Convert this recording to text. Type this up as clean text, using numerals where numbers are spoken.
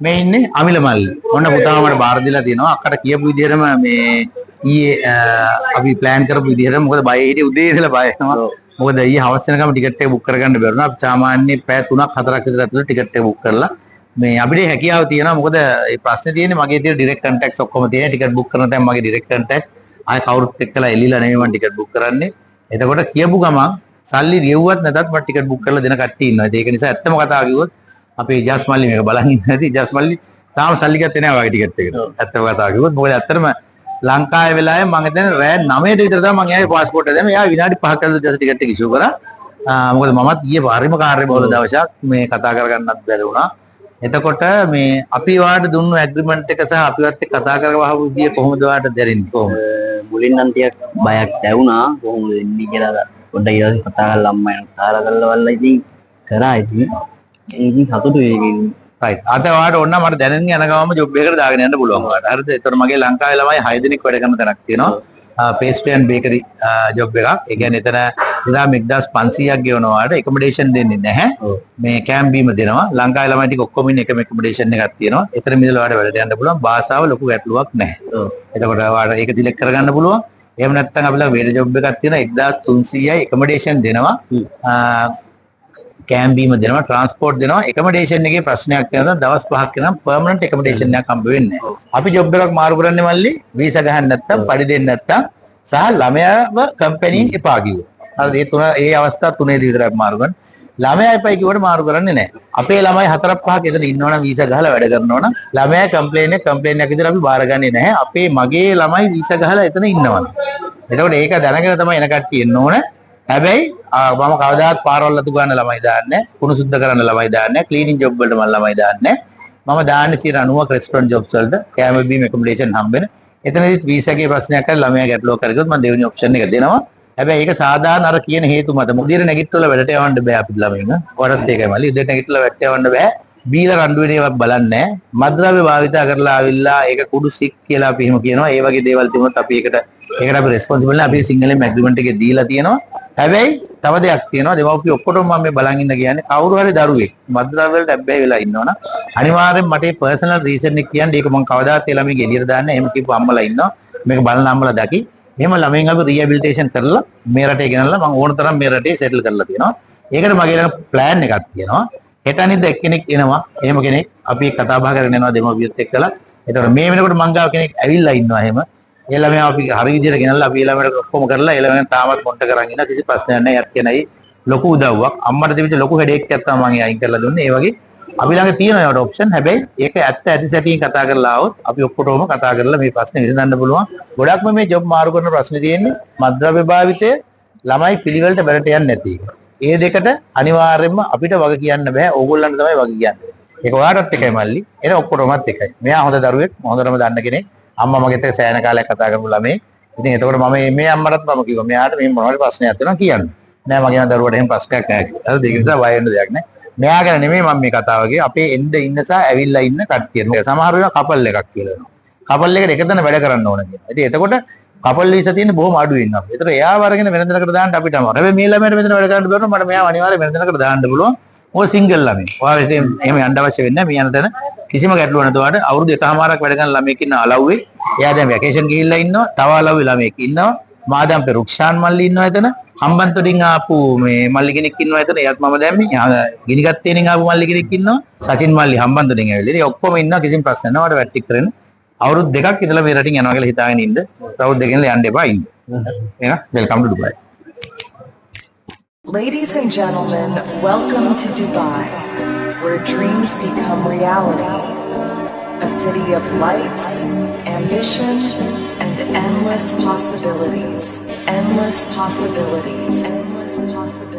මේ ඉන්නේ අමිල මල්ලි. ඔන්න පුතාම මට බාර දීලා තියෙනවා. අක්කට කියපු විදිහටම මේ ඊයේ අපි ප්ලෑන් කරපු විදිහට මොකද බය හිටියේ උදේ ඉඳලා බය වෙනවා. මොකද ඊයේ හවස වෙනකම් ටිකට් එක බුක් කරගන්න බැරුණා. අපි සාමාන්‍යයෙන් පැය 3ක් 4ක් විතර ඇතුළත ටිකට් එක බුක් කරලා මේ අපිට හැකියාව තියෙනවා. මොකද මේ ප්‍රශ්නේ තියෙන්නේ මගේ තියෙන ඩිරෙක්ට් කන්ටැක්ට්ස් ඔක්කොම තියෙන. ටිකට් බුක් කරන තැන මගේ ඩිරෙක්ට් කන්ටැක්ට් ආය කවුරුත් එක්කලා එල්ලීලා නෙමෙයි මම ටිකට් බුක් කරන්නේ. එතකොට කියපු ගමන් සල්ලි ගෙව්වත් නැතත් මම ටිකට් බුක් කරලා දෙන කට්ටිය ඉන්නවා. ඒක නිසා ඇත්තම කතාව කිව්වොත් අපේ ජස් මල්ලි මේක බලන් ඉන්නේ නැති ජස් මල්ලි තාම සල්ලි ගත්තේ නැහැ වගේ ටිකට් එකට. ඇත්තම කතාව කිව්වොත් මොකද ඇත්තටම ලංකාවේ වෙලාවේ මම හිතන්නේ රෑ 9ට විතර තමයි මම එයාගේ පාස්පෝර්ට් එක දැම්ම. එයා විනාඩි 5ක් ඇතුළත ජස් ටිකට් එක ඉෂුව කරා. මොකද මමත් ඊයේ හරිම කාර්යබහුල දවසක් මේ කතා කරගන්නත් බැරි වුණා. එතකොට මේ අපි වාට දුන්නු ඇග්‍රීමන්ට් එක සහ අපිවත් එක්ක කතා කරවහපු විදිය කොහොමද වාට දැනෙන්නේ කොහොමද? මුලින් නම් ටිකක් බයක් දැවුණා කොහොමද ඉන්නේ කියලා. පොඩ්ඩක් ඊට පස්සේ කතා කරලා අම්මා එන කාලා කරලා ඉතින් කරා ඉතින් ඒකින් සතුටුයි ඒකින්. රයිට්. අද වාට ඕන නම් මට දැනෙන යන ගමම ජොබ් එකකට දාගෙන යන්න පුළුවන් වාට. හරිද? ඒතකොට මගේ ලංකාවේ ළමයි 6 දෙනෙක් වැඩ කරන තැනක් තියෙනවා. pastry and bakery job එකක්. ඒ කියන්නේ එතන ඉතින් 1500ක් ගෙවනවාට accommodation දෙන්නේ නැහැ. මේ camp බීම දෙනවා. ලංකාවේ ළමයි ටික ඔක්කොම ඉන්නේ එකම accommodation එකක් තියෙනවා. එතන මිදලා වාට වැඩට යන්න පුළුවන්. භාෂාව ලොකු ගැටලුවක් නැහැ. එතකොට වාට ඒක සිලෙක්ට් කරගන්න පුළුවන්. එහෙම නැත්නම් අපිලා වේද ජොබ් එකක් තියෙනවා 1300යි accommodation දෙනවා. camp බීම දෙනවා, transport දෙනවා. accommodation එකේ ප්‍රශ්නයක් තියෙනවා. දවස් 5ක් යනනම් permanent accommodation එකක් හම්බ වෙන්නේ නැහැ. අපි job එකක් මාරු කරන්නේ මල්ලි visa ගහන්න නැත්නම්, පඩි දෙන්න නැත්නම් සහ ළමයාව company එපා කිව්වා. හරිද? ඒ අවස්ථා තුනේදී විතරක් මාරු කරන. ළමයා එපයි කිව්වට මාරු කරන්නේ නැහැ. අපේ ළමයි 4-5ක් එතන ඉන්නවනම් visa ගහලා වැඩ කරනවනම් ළමයා complain එකක් විදිහට අපි බාරගන්නේ නැහැ. අපේ මගේ ළමයි visa ගහලා එතන ඉන්නවනම්. එතකොට ඒක දැනගෙන තමයි එන කට්ටිය එන්න ඕන. හැබැයි මම කවදාවත් පාරවල් අතු ගන්න ළමයි දාන්නේ නැහැ. කුණු සුද්ධ කරන්න ළමයි දාන්නේ නැහැ. ක්ලීනින් ජොබ් වලට මම ළමයි දාන්නේ නැහැ. මම දාන්නේ 90ක් රෙස්ටොරන්ට් ජොබ්ස් වලට කැම බීම් accommodation හම්බෙන. එතනදිත් වීසා එකේ ප්‍රශ්නයක් කරලා ළමයා ගැටලුවක් කරගත්තොත් මම දෙවෙනි ඔප්ෂන් එක දෙනවා. හැබැයි ඒක සාධාරණ අර කියන හේතු මත මුදිර නැගිටවල වැඩට යවන්න බෑ අපිට ළමයින්. වරත් ඒකයි මල්ලි. උදේට නැගිටවල වැඩට යවන්න බෑ. බීලා රණ්ඩු වෙන ඒවාක් බලන්නේ නැහැ. මද්ද්‍රව්‍ය භාවිතා කරලා ආවිල්ලා ඒක කුඩු සික් කියලා අපි එහෙම කියනවා. ඒ වගේ දේවල් තිබුණොත් අපි ඒකට අපි රෙස්පොන්සිබල් නැහැ. අපි සිංහලෙන් ඇග්‍රීමන්ට් එකේ දීලා තියෙනවා. හැබැයි තව දෙයක් තියෙනවා. දෙමව්පිය ඔක්කොටම මම මේ බලන් ඉන්න කියන්නේ කවුරු හරි දරුවෙක් මද්ද්‍රව්‍ය වලට ඇබ්බැහි වෙලා ඉන්නවනම් අනිවාර්යෙන් මට මේ පර්සනල් රීසන් එක කියන්නේ ඒක මම කවදාත් ඒ ළමයිගේ එළියට දාන්නේ. එහෙම කියපු අම්මලා ඉන්නවා. මේක බලන අම්මලා දැකි. එහෙම ළමයින් අපි රීහැබිලිටේෂන් කරලා මේ රටේ ගෙනල්ලා මම ඕන තරම් මේ රටේ සෙටල් කරලා තියෙනවා. ඒකට මගේ ළඟ ප්ලෑන් එකක් තියෙනවා. හෙට අනිද්දා එක්කෙනෙක් එනවා. එහෙම කෙනෙක් අපි කතා බහ කරගෙන යනවා දෙමව්පියොත් එක්කලා. ඒතකොට මේ වෙනකොට මං ගාව කෙනෙක් ඇවිල්ලා ඉන්නවා එහෙම. ඒ ළමයා අපි හරි විදියට ගෙනල්ලා අපි ළමයට ඔක්කොම කරලා ඒ ළමයන් තාමත් මොන්ට කරන් ඉන්න කිසි ප්‍රශ්නයක් නැහැ. යත් කියනයි ලොකු උදව්වක්. අම්මට තිබිච්ච ලොකු හෙඩේක් එකක් තමයි මම අයින් කරලා දුන්නේ. ඒ වගේ අපි ළඟ තියෙනවා ඒකට ඔප්ෂන්. හැබැයි ඒක ඇත්ත ඇති සැටියෙන් කතා කරලා ආවොත් අපි ඔක්කොටම කතා කරලා මේ ප්‍රශ්නේ විසඳන්න පුළුවන්. ගොඩක්ම මේ ජොබ් මාරු කරන ප්‍රශ්නේ තියෙන්නේ මද්ද්‍රව්‍ය භාවිතය ළමයි පිළිවෙලට බැලට යන්නේ නැති එක. ඒ දෙකට අනිවාර්යයෙන්ම අපිට වග කියන්න බෑ. ඕගොල්ලන්ට තමයි වග කියන්නේ. ඒක ඔයාලටත් එකයි මල්ලි. එන ඔක්කොටමත් එකයි. මෙයා හොඳ දරුවෙක්, හොඳටම දන්න කෙනෙක්. අම්මා මගෙත් එක්ක සෑහෙන කාලයක් කතා කරපු ළමයි. ඉතින් එතකොට මම මේ අම්මටත් මම කිව්වා මෙයාට මේ මොනවද ප්‍රශ්නයක් තියෙනවා කියන්න. නෑ මගේ දරුවට එහෙම ප්‍රශ්නයක් නැහැ කියලා. හරිද? ඒක නිසා වය වෙන්න දෙයක් නෑ. මෙයා ගැන නෙමෙයි මම මේ කතාව කියේ. අපේ එන්න ඉන්න සහ ඇවිල්ලා ඉන්න කට්ටිය. සමහර වෙලාව කපල් එකක් කියලා වෙනවා. කපල් එකට එකතැන වැඩ කරන්න ඕන කියලා. ඉතින් එතකොට කපල් වීසා තියෙන බොහොම අඩු වෙනවා. ඒතර එයාව අරගෙන වෙන දෙනකට දාන්න අපිට අමාරු. හැබැයි මේ ළමයට මෙතන වැඩ කරන්න බැරුණා මට මෙයාව අනිවාර්යයෙන් වෙන දෙනකට දාන්න පුළුවන්. ඔය සිංගල් ළමයි. ඔයාලා ඉතින් එහෙම යන්න අවශ්‍ය වෙන්නේ නැහැ. මේ යන තැන කිසිම ගැටලුවක් නැතුවට අවුරුදු එකමාරක් වැඩ කරන ළමයෙක් ඉන්න අලව්වේ. එයා දැන් වැකේෂන් ගිහිල්ලා ඉන්නවා. තව අලව්වේ ළමයෙක් ඉන්නවා. මාදම්පේ රුක්ෂාන් මල්ලි ඉන්නවා එතන. හම්බන්තොටින් ආපු මේ මල්ලි කෙනෙක් ඉන්නවා එතන. එයාත් මම දැම්මේ. ගිනිගත්තේනින් ආපු මල්ලි කෙනෙක් ඉන්නවා. සචින් මල්ලි හම්බන්තොටින් ඇවිල්ලා. ඉතින් ඔක්කොම ඉන්නවා කිසිම ප්‍රශ්නයක් නැහැ. ඔයාලට වැට්ටික් කරන්න. අවුරුදු දෙකක් ඉඳලා මේ රටින් යනවා කියලා හිතාගෙන ඉන්න. අවුරුදු දෙකකින් යන්න එපා ඉන්න. එහෙනම් welcome two Dubai. Ladies and gentlemen, welcome to Dubai, where dreams become reality. A city of lights, ambition, and endless possibilities. Endless possibilities. Endless possibilities.